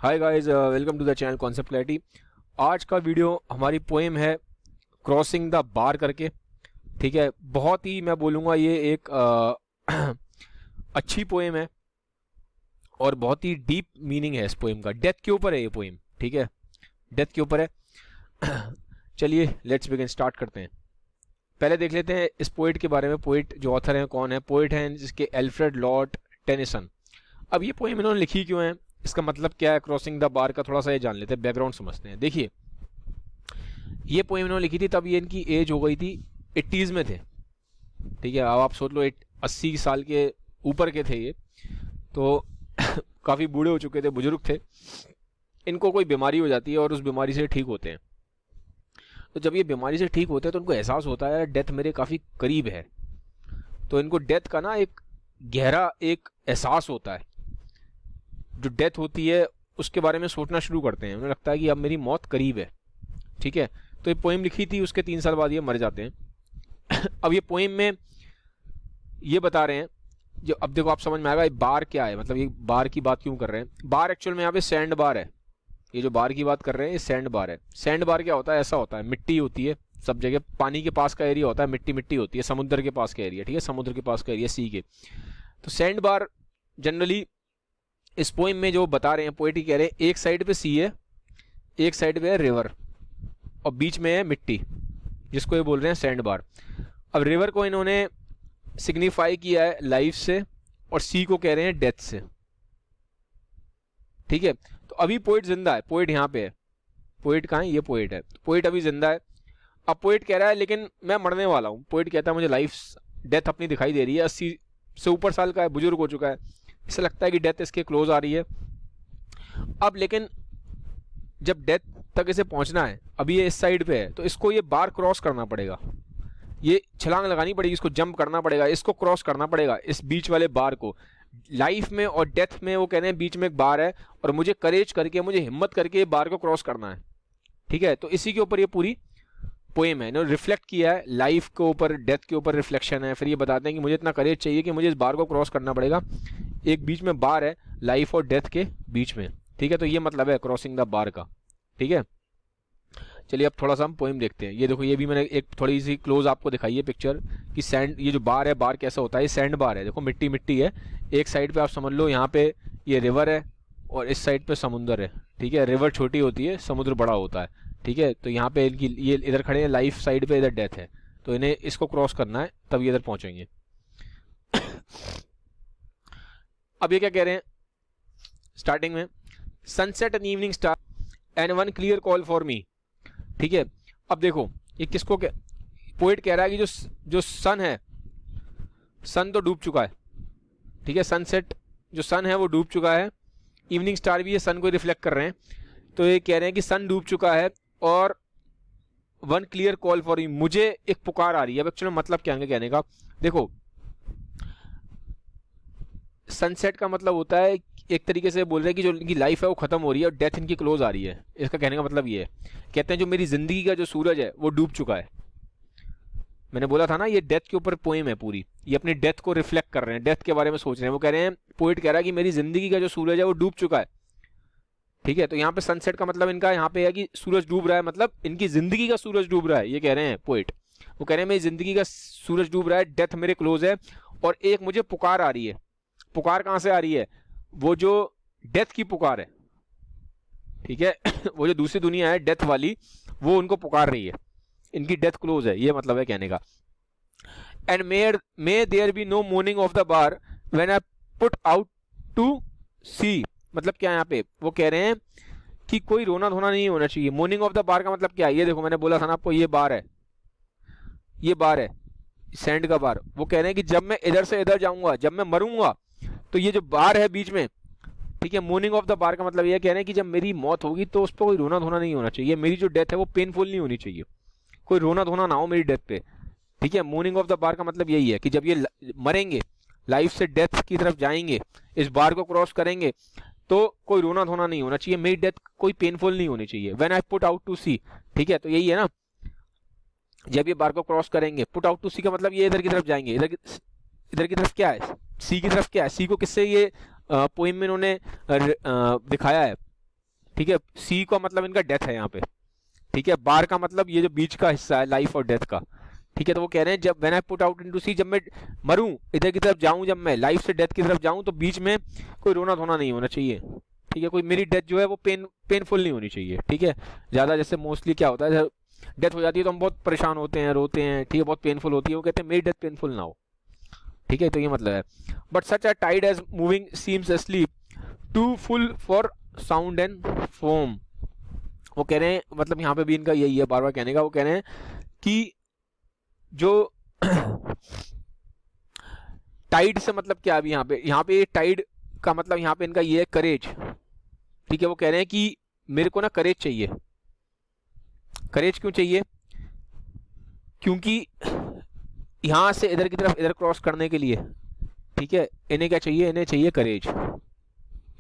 Hi guys, welcome to the channel concept clarity. आज का video हमारी पोएम है क्रॉसिंग द बार करके। ठीक है, बहुत ही मैं बोलूँगा ये एक अच्छी पोएम है और बहुत ही डीप मीनिंग है इस पोएम का। डेथ के ऊपर है ये पोएम, ठीक है, डेथ के ऊपर है। चलिए लेट्स बिगिन, स्टार्ट करते हैं। पहले देख लेते हैं इस पोइट के बारे में। पोइट जो ऑथर हैं कौन है? पोइट हैं जिसके एल्फ्रेड लॉर्ड टेनिसन। अब ये पोएम इन्होंने लिखी क्यों है, इसका मतलब क्या है, क्रॉसिंग द बार का थोड़ा सा ये जान लेते हैं, बैकग्राउंड समझते हैं। देखिए, ये पोएम इन्होंने लिखी थी तब ये इनकी एज हो गई थी 80s में थे। ठीक है, अब आप सोच लो 80 साल के ऊपर के थे ये, तो काफ़ी बूढ़े हो चुके थे, बुजुर्ग थे। इनको कोई बीमारी हो जाती है और उस बीमारी से ठीक होते हैं। तो जब ये बीमारी से ठीक होते हैं तो उनको एहसास होता है डेथ मेरे काफ़ी करीब है। तो इनको डेथ का ना एक गहरा एक एहसास होता है। जो डेथ होती है उसके बारे में सोचना शुरू करते हैं, उन्हें लगता है कि अब मेरी मौत करीब है। ठीक है, तो ये पोएम लिखी थी, उसके 3 साल बाद ये मर जाते हैं। अब ये पोएम में ये बता रहे हैं, जो अब देखो आप समझ में आएगा बार क्या है, मतलब ये बार की बात क्यों कर रहे हैं। बार एक्चुअल में यहाँ पे सैंड बार है। ये जो बार की बात कर रहे हैं ये सैंड बार है। सैंड बार क्या होता है? ऐसा होता है, मिट्टी होती है सब जगह, पानी के पास का एरिया होता है, मिट्टी मिट्टी होती है, समुद्र के पास का एरिया। ठीक है, समुद्र के पास का एरिया, सी के। तो सैंड बार जनरली इस पोइम में जो बता रहे हैं, पोएट ही कह रहे हैं, एक साइड पे सी है, एक साइड पे है रिवर और बीच में है मिट्टी, जिसको ये बोल रहे हैं सैंड बार। अब रिवर को इन्होंने सिग्निफाई किया है लाइफ से और सी को कह रहे हैं डेथ से। ठीक है, तो अभी पोएट जिंदा है, पोएट यहाँ पे है। पोएट कहाँ है? ये पोएट है, पोएट अभी जिंदा है। अब पोएट कह रहा है लेकिन मैं मरने वाला हूँ। पोएट कहता है मुझे लाइफ डेथ अपनी दिखाई दे रही है, 80 से ऊपर साल का है, बुजुर्ग हो चुका है, इसे लगता है कि डेथ इसके क्लोज आ रही है। अब लेकिन जब डेथ तक इसे पहुंचना है, अभी ये इस साइड पे है, तो इसको ये बार क्रॉस करना पड़ेगा, ये छलांग लगानी पड़ेगी, इसको जंप करना पड़ेगा, इसको क्रॉस करना पड़ेगा, इस बीच वाले बार को। लाइफ में और डेथ में वो कह रहे हैं बीच में एक बार है और मुझे करेज करके, मुझे हिम्मत करके ये बार को क्रॉस करना है। ठीक है, तो इसी के ऊपर ये पूरी पोएम है। इन्होंने रिफ्लेक्ट किया है लाइफ के ऊपर, डेथ के ऊपर रिफ्लेक्शन है। फिर ये बताते हैं कि मुझे इतना करेज चाहिए कि मुझे इस बार को क्रॉस करना पड़ेगा। एक बीच में बार है लाइफ और डेथ के बीच में। ठीक है, तो ये मतलब है क्रॉसिंग द बार का। ठीक है, चलिए अब थोड़ा सा हम पोएम देखते हैं। ये देखो, ये भी मैंने एक थोड़ी सी क्लोज आपको दिखाई है पिक्चर कि सैंड, ये जो बार है, बार कैसा होता है, ये सैंड बार है। देखो मिट्टी मिट्टी है, एक साइड पे आप समझ लो यहाँ पे ये रिवर है और इस साइड पे समुद्र है। ठीक है, रिवर छोटी होती है, समुद्र बड़ा होता है। ठीक है, तो यहाँ पे इनकी ये इधर खड़े हैं लाइफ साइड पे, इधर डेथ है, तो इन्हें इसको क्रॉस करना है, तब ये इधर पहुंचेंगे। अब ये क्या कह रहे हैं स्टार्टिंग में, sunset and evening star and one clear call for me. ठीक है, अब देखो ये किसको पोएट कह रहा है कि जो सन है, सन तो डूब चुका है। ठीक है, सनसेट जो सन है वो डूब चुका है, इवनिंग स्टार भी ये सन को रिफ्लेक्ट कर रहे हैं। तो ये कह रहे हैं कि सन डूब चुका है और one clear call for me, मुझे एक पुकार आ रही है। अब एक्चुअली मतलब क्या है कहने का, देखो सनसेट का मतलब होता है, एक तरीके से बोल रहे हैं कि जो इनकी लाइफ है वो खत्म हो रही है और डेथ इनकी क्लोज आ रही है। इसका कहने का मतलब ये है, कहते हैं जो मेरी जिंदगी का जो सूरज है वो डूब चुका है। मैंने बोला था ना ये डेथ के ऊपर पोएम है पूरी, ये अपनी डेथ को रिफ्लेक्ट कर रहे हैं, डेथ के बारे में सोच रहे हैं। वो कह रहे हैं, पोएट कह रहा है कि मेरी जिंदगी का जो सूरज है वो डूब चुका है। ठीक है, तो यहाँ पे सनसेट का मतलब इनका यहाँ पे है कि सूरज डूब रहा है, मतलब इनकी जिंदगी का सूरज डूब रहा है, ये कह रहे हैं पोएट। वो कह रहे हैं मेरी जिंदगी का सूरज डूब रहा है, डेथ मेरे क्लोज है और एक मुझे पुकार आ रही है। पुकार कहां से आ रही है? वो जो डेथ की पुकार है। ठीक है, वो जो दूसरी दुनिया है डेथ वाली, वो उनको पुकार रही है, इनकी डेथ क्लोज है, ये मतलब है कहने का। And may there be no moaning of the bar when I put out to sea. मतलब क्या यहाँ पे वो कह रहे हैं कि कोई रोना धोना नहीं होना चाहिए। मोर्निंग ऑफ द बार का मतलब क्या है? ये देखो मैंने बोला था ना आपको, ये बार है, ये बार है सैंड का बार। वो कह रहे हैं कि जब मैं इधर से इधर जाऊंगा, जब मैं मरूंगा, तो ये जो बार है बीच में, ठीक है, मोर्निंग ऑफ द बार का मतलब ये कह रहे हैं कि जब मेरी मौत होगी तो उस पर कोई रोना धोना नहीं होना चाहिए। मेरी जो डेथ है वो पेनफुल नहीं होनी चाहिए, कोई रोना धोना ना हो मेरी डेथ पे। ठीक है, मोर्निंग ऑफ द बार का मतलब यही है कि जब ये मरेंगे, लाइफ से डेथ की तरफ जाएंगे, इस बार को क्रॉस करेंगे, तो कोई रोना धोना नहीं होना चाहिए, मेरी डेथ कोई पेनफुल नहीं होनी चाहिए। When I put out to sea, ठीक है, तो यही है ना, जब ये बार को क्रॉस करेंगे, पुट आउट टू सी का मतलब ये इधर की तरफ जाएंगे। इधर की तरफ क्या है? सी की तरफ क्या है? सी को किससे ये पोइम में इन्होंने दिखाया है, ठीक है, सी का मतलब इनका डेथ है यहाँ पे, ठीक है, बार का मतलब ये जो बीच का हिस्सा है लाइफ और डेथ का, ठीक है। तो वो कह रहे हैं जब when I put out into sea, जब मैं मरूं इधर की तरफ जाऊं, जब मैं लाइफ से डेथ की तरफ जाऊं, तो बीच में कोई रोना धोना नहीं होना चाहिए, ठीक है। कोई मेरी डेथ जो है वो पेनफुल नहीं होनी चाहिए, ठीक है। ज़्यादा जैसे मोस्टली क्या होता है, डेथ हो जाती है तो हम बहुत परेशान होते हैं, रोते हैं, ठीक है, बहुत पेनफुल होती है, वो कहते हैं मेरी डेथ पेनफुल ना हो, ठीक है। तो ये मतलब है, but such a tide as moving seems asleep too full for sound and foam. वो कह रहे हैं, मतलब यहाँ पे भी इनका यही है बार बार कहने का, वो कह रहे हैं कि जो टाइड से मतलब क्या, अभी यहाँ पे टाइड का मतलब यहाँ पे इनका ये है करेज, ठीक है। वो कह रहे हैं कि मेरे को ना करेज चाहिए। करेज क्यों चाहिए? क्योंकि यहां से इधर की तरफ इधर क्रॉस करने के लिए, ठीक है, इन्हें क्या चाहिए, इन्हें चाहिए करेज।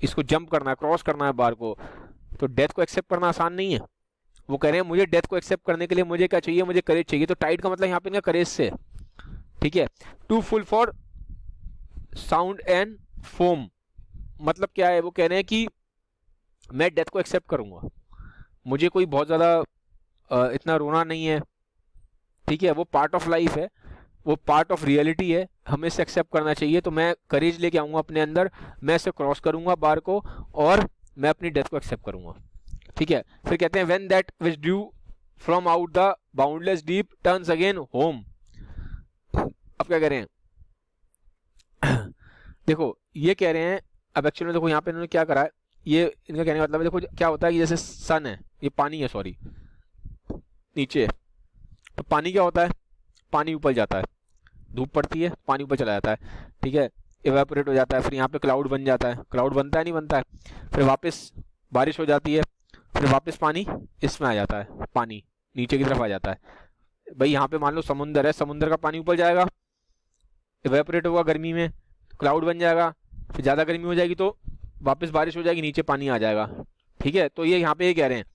इसको जंप करना है, क्रॉस करना है बार को, तो डेथ को एक्सेप्ट करना आसान नहीं है। वो कह रहे हैं मुझे डेथ को एक्सेप्ट करने के लिए मुझे क्या चाहिए, मुझे करेज चाहिए। तो टाइड का मतलब यहाँ पे इनका करेज से, ठीक है। Too full for sound and foam, मतलब क्या है, वो कह रहे हैं कि मैं डेथ को एक्सेप्ट करूंगा, मुझे कोई बहुत ज़्यादा इतना रोना नहीं है, ठीक है, वो पार्ट ऑफ लाइफ है, वो पार्ट ऑफ रियलिटी है, हमें इसे एक्सेप्ट करना चाहिए। तो मैं करेज लेके आऊँगा अपने अंदर, मैं इसे क्रॉस करूँगा बार को, और मैं अपनी डेथ को एक्सेप्ट करूँगा, ठीक है। फिर कहते हैं when that which due from out the boundless deep turns again home. अब क्या कह रहे हैं देखो ये कह रहे हैं, अब एक्चुअली में देखो यहाँ पे इन्होंने क्या करा है, ये इनका कहने का मतलब है, देखो क्या होता है कि जैसे सन है, ये पानी है, सॉरी नीचे है, तो पानी क्या होता है, पानी ऊपर जाता है, धूप पड़ती है पानी ऊपर चला जाता है, ठीक है, इवेपोरेट हो जाता है, फिर यहाँ पे क्लाउड बन जाता है, क्लाउड बनता है नहीं बनता है, फिर वापस बारिश हो जाती है, फिर वापस पानी इसमें आ जाता है, पानी नीचे की तरफ आ जाता है। भाई यहाँ पे मान लो समुंदर है, समुंदर का पानी ऊपर जाएगा, इवेपोरेट होगा गर्मी में, क्लाउड बन जाएगा, फिर ज़्यादा गर्मी हो जाएगी तो वापस बारिश हो जाएगी, नीचे पानी आ जाएगा, ठीक है। तो ये यहाँ पे ये कह रहे हैं,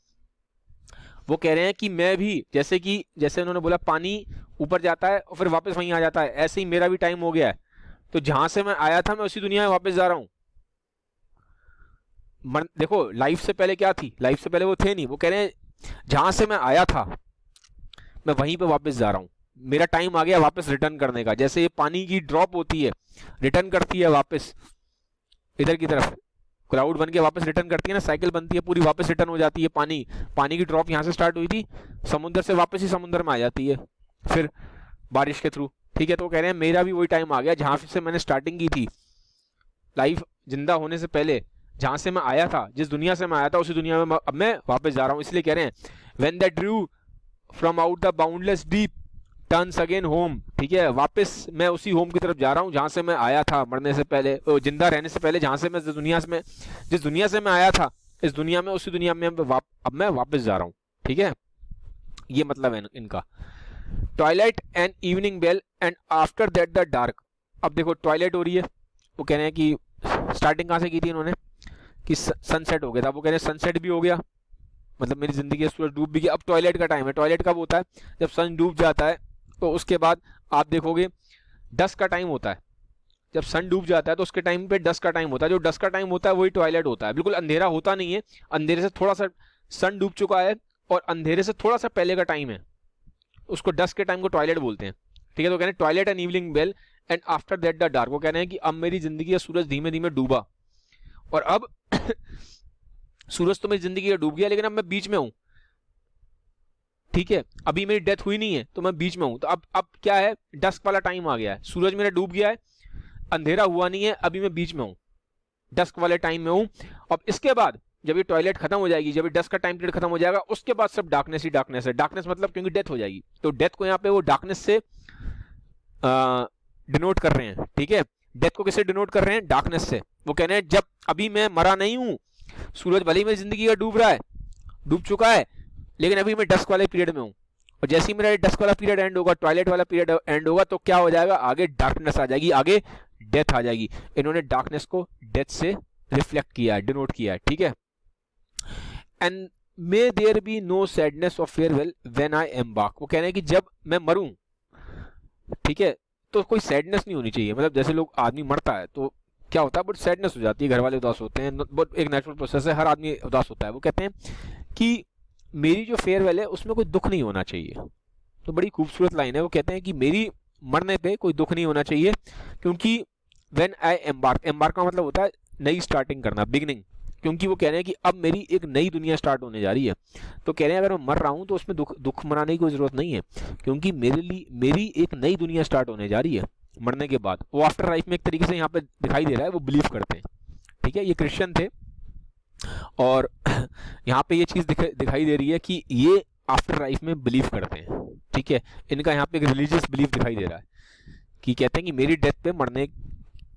वो कह रहे हैं कि मैं भी जैसे उन्होंने बोला पानी ऊपर जाता है और फिर वापस वहीं आ जाता है, ऐसे ही मेरा भी टाइम हो गया है, तो जहां से मैं आया था मैं उसी दुनिया में वापस जा रहा हूं। देखो लाइफ से पहले क्या थी, लाइफ से पहले वो थे नहीं, वो कह रहे हैं जहां से मैं आया था मैं वहीं पे वापस जा रहा हूं, मेरा टाइम आ गया वापस रिटर्न करने का। जैसे ये पानी की ड्रॉप होती है, रिटर्न करती है वापस इधर की तरफ, क्लाउड बन के वापस रिटर्न करती है ना, साइकिल बनती है पूरी, वापस रिटर्न हो जाती है। पानी की ड्रॉप यहाँ से स्टार्ट हुई थी, समुद्र से वापस ही समुद्र में आ जाती है फिर बारिश के थ्रू, ठीक है। तो कह रहे हैं मेरा भी वही टाइम आ गया जहां से मैंने स्टार्टिंग की थी, लाइफ जिंदा होने से पहले जहां से मैं आया था, जिस दुनिया से मैं आया था उसी दुनिया में अब मैं वापस जा रहा हूं। इसलिए कह रहे हैं when that Drew from out the boundless deep turns again home, ठीक है, वापस मैं उसी होम की तरफ जा रहा हूँ जहां से मैं आया था मरने से पहले, जिंदा रहने से पहले, जहां से मैं जिस दुनिया से मैं आया था, इस दुनिया में उसी दुनिया में अब मैं वापस जा रहा हूँ, ठीक है। ये मतलब है इनका। Twilight and evening bell and after that the dark. अब देखो ट्वाइलाइट हो रही है, वो कह रहे हैं कि स्टार्टिंग कहाँ से की थी इन्होंने कि सनसेट हो गया था, वो कह रहे हैं सनसेट भी हो गया, मतलब मेरी जिंदगी का सूरज डूब भी गया, अब ट्वाइलाइट का टाइम है। ट्वाइलाइट कब होता है, जब सन डूब जाता है, तो उसके बाद आप देखोगे डस्क का टाइम होता है, जब सन डूब जाता है तो उसके टाइम पे डस्क का टाइम होता है, जो डस्क का टाइम होता है वही ट्वाइलाइट होता है। बिल्कुल अंधेरा होता नहीं है, अंधेरे से थोड़ा सा, सन डूब चुका है और अंधेरे से थोड़ा सा पहले का टाइम है, उसको डस्क के टाइम को ट्वाइलाइट बोलते हैं, ठीक है। तो कह रहे हैं twilight and evening bell and after that the dark. वो कह रहे हैं कि अब मेरी जिंदगी का सूरज धीमे धीमे डूबा, और अब सूरज तो मेरी जिंदगी का डूब गया, लेकिन अब मैं बीच में हूं, ठीक है, अभी मेरी डेथ हुई नहीं है तो मैं बीच में हूं। तो अब क्या है, डस्क वाला टाइम आ गया है, सूरज मेरा डूब गया है, अंधेरा हुआ नहीं है, अभी मैं बीच में हूं, डस्क वाले टाइम में हूं। अब इसके बाद जब ये टॉयलेट खत्म हो जाएगी, जब ये डस्क का टाइम पीरियड खत्म हो जाएगा, उसके बाद सब डार्कनेस ही डार्कनेस है। डार्कनेस मतलब क्योंकि डेथ हो जाएगी, तो डेथ को यहाँ पे वो डार्कनेस से डिनोट कर रहे हैं, ठीक है। डेथ को किससे डिनोट कर रहे हैं, डार्कनेस से। वो कह रहे हैं जब अभी मैं मरा नहीं हूं, सूरज भले ही मेरी जिंदगी का डूब रहा है, डूब चुका है, लेकिन अभी मैं डस्क वाले पीरियड में हूं, और जैसे ही मेरा डस्क वाला पीरियड एंड होगा, टॉयलेट वाला पीरियड एंड होगा, तो क्या हो जाएगा, आगे डार्कनेस आ जाएगी, आगे डेथ आ जाएगी। इन्होंने डार्कनेस को डेथ से रिफ्लेक्ट किया है, डिनोट किया है, ठीक है। And may there be no sadness of farewell when I embark. वो कह रहे हैं कि जब मैं मरूं, ठीक है, तो कोई सैडनेस नहीं होनी चाहिए, मतलब जैसे लोग आदमी मरता है तो क्या होता है, बट सैडनेस हो जाती है, घर वाले उदास होते हैं, बट एक नेचुरल प्रोसेस है, हर आदमी उदास होता है। वो कहते हैं कि मेरी जो फेयरवेल है उसमें कोई दुख नहीं होना चाहिए। तो बड़ी खूबसूरत लाइन है। वो कहते हैं कि मेरी मरने पे कोई दुख नहीं होना चाहिए, क्योंकि व्हेन आई एम्बार्क, एम्बार्क का मतलब होता है नई स्टार्टिंग करना, बिगनिंग। क्योंकि वो कह रहे हैं कि अब मेरी एक नई दुनिया स्टार्ट होने जा रही है। तो कह रहे हैं अगर मैं मर रहा हूँ तो उसमें दुख मनाने की कोई ज़रूरत नहीं है, क्योंकि मेरे लिए मेरी एक नई दुनिया स्टार्ट होने जा रही है मरने के बाद। वो आफ्टर लाइफ में एक तरीके से यहाँ पे दिखाई दे रहा है, वो बिलीव करते हैं। ठीक है, ये क्रिश्चियन थे और यहाँ पे ये चीज़ दिखाई दे रही है कि ये आफ्टर लाइफ में बिलीव करते हैं। ठीक है, इनका यहाँ पे एक रिलीजियस बिलीफ दिखाई दे रहा है कि कहते हैं कि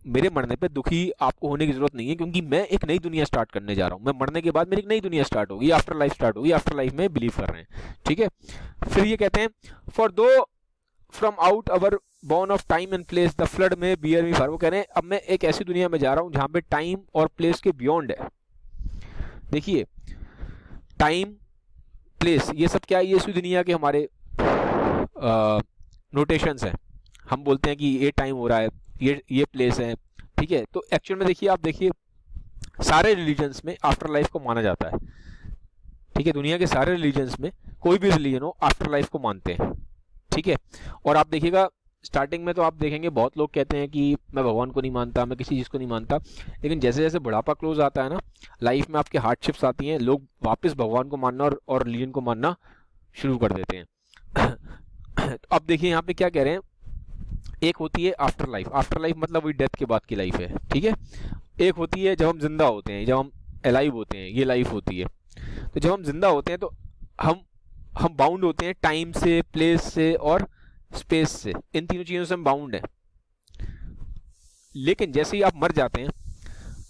मेरे मरने पे दुखी आपको होने की जरूरत नहीं है, क्योंकि मैं एक नई दुनिया स्टार्ट करने जा रहा हूँ। मैं मरने के बाद मेरी एक नई दुनिया स्टार्ट होगी, आफ्टर लाइफ स्टार्ट होगी, आफ्टर लाइफ में बिलीव कर रहे हैं। ठीक है, फिर ये कहते हैं फॉर दो from out our born of time and place the flood में बियर मी फार। वो कह रहे हैं अब मैं एक ऐसी दुनिया में जा रहा हूँ जहाँ पे टाइम और प्लेस के बियॉन्ड है। देखिए, टाइम प्लेस ये सब क्या है, ये इसी दुनिया के हमारे नोटेशंस हैं। हम बोलते हैं कि ये टाइम हो रहा है, ये प्लेस है। ठीक है, तो एक्चुअल में देखिए, आप देखिए सारे रिलीजन्स में आफ्टर लाइफ को माना जाता है। ठीक है, दुनिया के सारे रिलीजन्स में कोई भी रिलीजन हो आफ्टर लाइफ को मानते हैं। ठीक है, और आप देखिएगा स्टार्टिंग में तो आप देखेंगे बहुत लोग कहते हैं कि मैं भगवान को नहीं मानता, मैं किसी चीज़ को नहीं मानता, लेकिन जैसे जैसे बुढ़ापा क्लोज आता है ना, लाइफ में आपके हार्डशिप्स आती हैं, लोग वापस भगवान को मानना और रिलीजन को मानना शुरू कर देते हैं। तो अब देखिए यहाँ पे क्या कह रहे हैं, एक होती है आफ्टर लाइफ। आफ्टर लाइफ मतलब वही डेथ के बाद की लाइफ है। ठीक है, एक होती है जब हम जिंदा होते हैं, जब हम अलाइव होते हैं, ये लाइफ होती है। तो जब हम जिंदा होते हैं तो हम बाउंड होते हैं टाइम से, प्लेस से और स्पेस से। इन तीनों चीज़ों से हम बाउंड हैं। लेकिन जैसे ही आप मर जाते हैं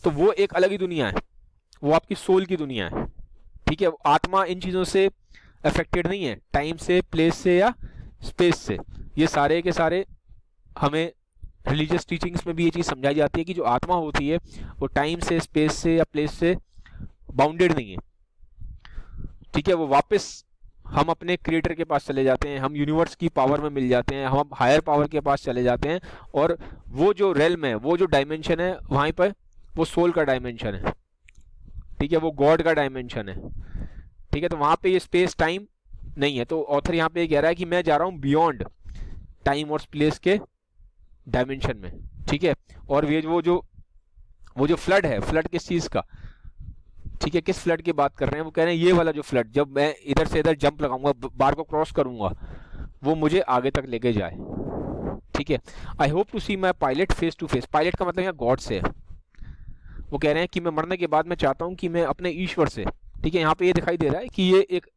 तो वो एक अलग ही दुनिया है, वो आपकी सोल की दुनिया है। ठीक है, आत्मा इन चीज़ों से अफेक्टेड नहीं है, टाइम से, प्लेस से या स्पेस से। ये सारे के सारे हमें रिलीजियस टीचिंग्स में भी ये चीज़ समझाई जाती है कि जो आत्मा होती है वो टाइम से, स्पेस से या प्लेस से बाउंडेड नहीं है। ठीक है, वो वापस हम अपने क्रिएटर के पास चले जाते हैं, हम यूनिवर्स की पावर में मिल जाते हैं, हम हायर पावर के पास चले जाते हैं, और वो जो रेल्म है, वो जो डायमेंशन है, वहीं पर वो सोल का डायमेंशन है। ठीक है, वो गॉड का डायमेंशन है। ठीक है, तो वहाँ पे ये स्पेस टाइम नहीं है। तो ऑथर यहाँ पे कह रहा है कि मैं जा रहा हूँ बियॉन्ड टाइम और प्लेस के डायमेंशन में। ठीक है, और ये वो जो फ्लड है, फ्लड किस चीज़ का, ठीक है, किस फ्लड की बात कर रहे हैं, वो कह रहे हैं ये वाला जो फ्लड, जब मैं इधर से इधर जंप लगाऊंगा, बार को क्रॉस करूंगा, वो मुझे आगे तक लेके जाए। ठीक है, I hope to see my pilot face to face. Pilot का मतलब यहाँ गॉड से है। वो कह रहे हैं कि मैं मरने के बाद मैं चाहता हूँ कि मैं अपने ईश्वर से, ठीक है, यहाँ पे ये दिखाई दे रहा है कि ये एक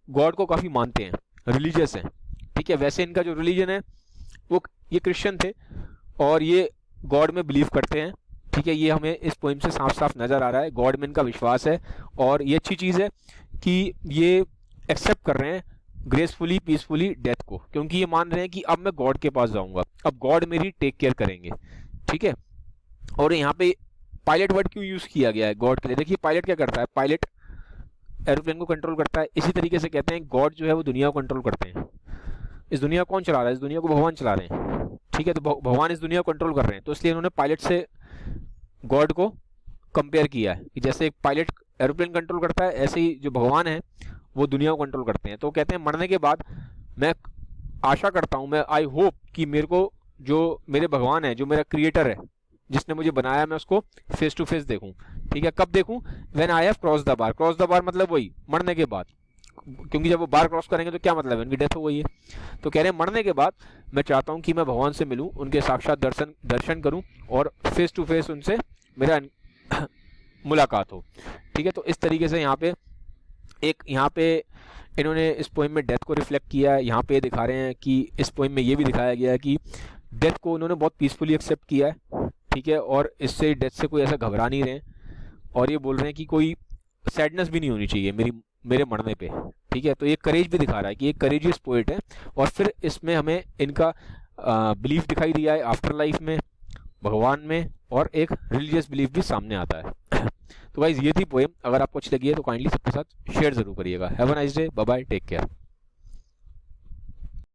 गॉड को काफ़ी मानते हैं, रिलीजियस हैं। ठीक है, वैसे इनका जो रिलीजन है वो, ये क्रिश्चियन थे और ये गॉड में बिलीव करते हैं। ठीक है, ये हमें इस पोइम से साफ साफ नज़र आ रहा है, गॉड में इनका विश्वास है। और ये अच्छी चीज़ है कि ये एक्सेप्ट कर रहे हैं ग्रेसफुली, पीसफुली डेथ को, क्योंकि ये मान रहे हैं कि अब मैं गॉड के पास जाऊंगा, अब गॉड मेरी टेक केयर करेंगे। ठीक है, और यहाँ पे पायलट वर्ड क्यों यूज़ किया गया है गॉड के लिए? देखिए, पायलट क्या करता है, पायलट एरोप्लेन को कंट्रोल करता है। इसी तरीके से कहते हैं गॉड जो है वो दुनिया को कंट्रोल करते हैं। इस दुनिया को कौन चला रहा है? इस दुनिया को भगवान चला रहे हैं। ठीक है, तो भगवान इस दुनिया को कंट्रोल कर रहे हैं, तो इसलिए उन्होंने पायलट से गॉड को कंपेयर किया है कि जैसे एक पायलट एरोप्लेन कंट्रोल करता है, ऐसे ही जो भगवान है वो दुनिया को कंट्रोल करते हैं। तो कहते हैं मरने के बाद मैं आशा करता हूँ, मैं आई होप कि मेरे को जो मेरे भगवान है, जो मेरा क्रिएटर है, जिसने मुझे बनाया, मैं उसको फेस टू फेस देखूं। ठीक है, कब देखूं? When I have cross the bar. Cross the bar मतलब वही मरने के बाद, क्योंकि जब वो बार क्रॉस करेंगे तो क्या मतलब है, उनकी डेथ हो गई है। तो कह रहे हैं मरने के बाद मैं चाहता हूँ कि मैं भगवान से मिलूँ, उनके साक्षात दर्शन करूँ और फेस टू फेस उनसे मेरा मुलाकात हो। ठीक है, तो इस तरीके से यहाँ पे इन्होंने इस पोइम में डेथ को रिफ्लेक्ट किया है। यहाँ पे दिखा रहे हैं कि इस पोइम में ये भी दिखाया गया है कि डेथ को उन्होंने बहुत पीसफुली एक्सेप्ट किया है। ठीक है, और इससे डेथ से कोई ऐसा घबरा नहीं रहे, और ये बोल रहे हैं कि कोई सैडनेस भी नहीं होनी चाहिए मेरे मरने पे। ठीक है, तो ये करेज भी दिखा रहा है कि एक करेजियस पोइट है। और फिर इसमें हमें इनका बिलीफ दिखाई दिया है आफ्टर लाइफ में, भगवान में, और एक रिलीजियस बिलीफ भी सामने आता है। तो गाइस, ये थी पोएम। अगर आपको अच्छी लगी है तो काइंडली सबके साथ शेयर जरूर करिएगा। Have a nice day, bye bye, take care.